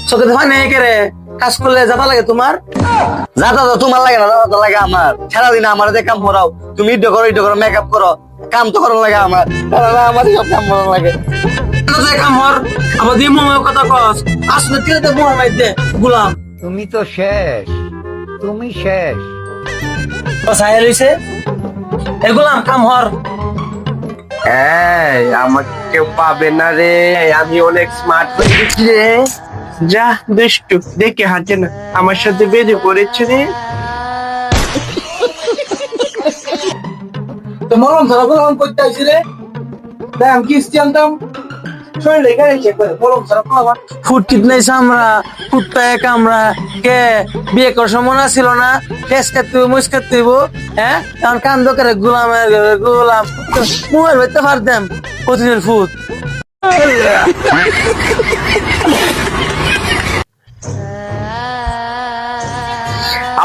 চোখে হয় না রে কাজ করলে যাতা লাগে তোমার? যাতা তো তোমার লাগে না, যাতা লাগে আমার। সারাদিন আমার যে কাম করাও, তুমি ইটো করো মেকআপ করো, কাম তো করার লাগে আমার। আমার সব কাম করার লাগে। কাম হর আবার দিয়ে মোমের কথা কস, আসলে তিলে তো মোহর মাইতে গুলাম। তুমি তো শেষ, তুমি শেষ। সাহেল হইছে এ গুলাম কাম হর। এই আমাকে কেউ পাবে না রে, আমি অনেক স্মার্ট হয়ে গেছি রে। যা দুষ্টু, দেখে হাঁটে না, আমার সাথে বেঁধে পড়েছে রে। তো মরম ধরা গুলাম করতে আইছি রে, দাম কিস্তি আনতাম শরীরে গাড়ি চেক করে মরম ধরা পাওয়া। ফুট কিতনাই সামরা ফুটটা এক আমরা কে বিয়ে করার সময় না ছিল না, কেস কাটতে মুস কাটতে হ্যাঁ, এখন কান্দ করে গুলাম মুয়ের হইতে পারতাম প্রতিদিন ফুট।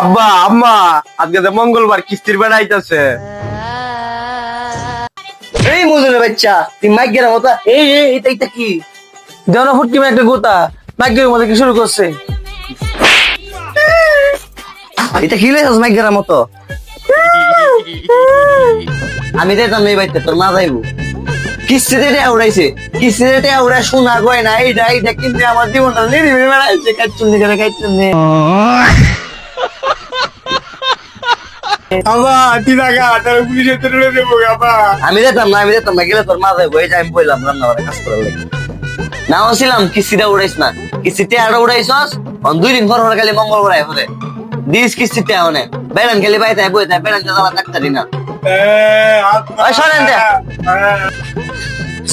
আব্বা আম্মা, আজকে তো মঙ্গলবার, কিস্তির বেড়া আইতাছে। এই মজুরের বাচ্চা তুই মাইকের মতো এইটা কি দেওয়া ফুটকি একটা গোতা মাইকের মতো কি শুরু করছে? এটা কি লেখাস মাইকের মতো? আমি দেখতাম এই বাইতে তোর মা যাইব কিস্তিতে উড়াইছে, কিস্তিতে উড়াই শোনা গয় না এইটা কিন্তু আমার জীবনটা নিরিমে বেড়াইছে। কাটচুন্নি করে কাটচুন্নি আমি দেখতাম না গেলে তোর মা যাইবো। এই যে আমি বললাম রান্না বাড়া কাজ করার লাগে না ছিলাম। কিস্তিটা উড়াইস না, কিস্তিতে আরো উড়াইছস 2 দিন পর খালি মঙ্গলবার হরে দিস কিস্তিতে অনেক বেড়ান খেলে বাইতে বই থাকে বেড়ান জ্বালা ডাক্তারি না।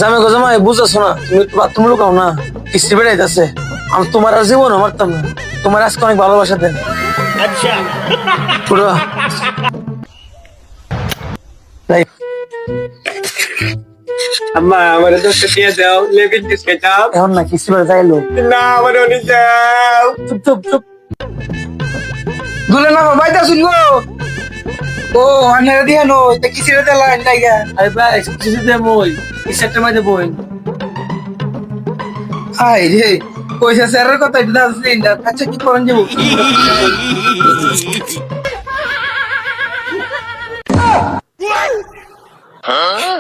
আমি গজমা বুঝাছো না, তুমি লুকাও না, কিস্তি বেড়াইতেছে। আমি তোমার আর জীবন মারতাম না, তোমার আজকে অনেক ভালোবাসা দেন। আচ্ছা পুরো আম্মা আমার 10 টাকা দাও, লেবিন কিসকে দাও। এখন না কিস্তি বেড়ে যাইলো না আমার অনেক দাও। চুপ গুলো না বাইতা শুনবো। ও আন্নারা দিয়া নো এটা কিসিরে দেলা আন্দাইগা। আরে ভাই কিসিরে দে মই কিসেরটা মাঝে বই। হাই রে পয়সা স্যারের কথা এটা দাস লিন্ডা। আচ্ছা কি করেন যাব?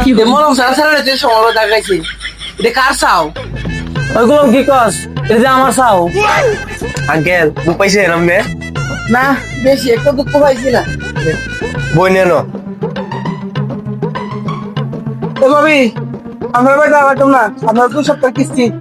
কি মরম সারা যে সময় দেখাইছি এটা কার চাও? ওইগুলো কি কস? এটা আমার চাও। আঙ্কেল দু পয়সা এরম নে না বেশি একটু দুঃখ পাইছি না। বই নেন। ও ভাবি আমরা বাইরে আলাম না, আমরা 2 সপ্তাহ কিস্তি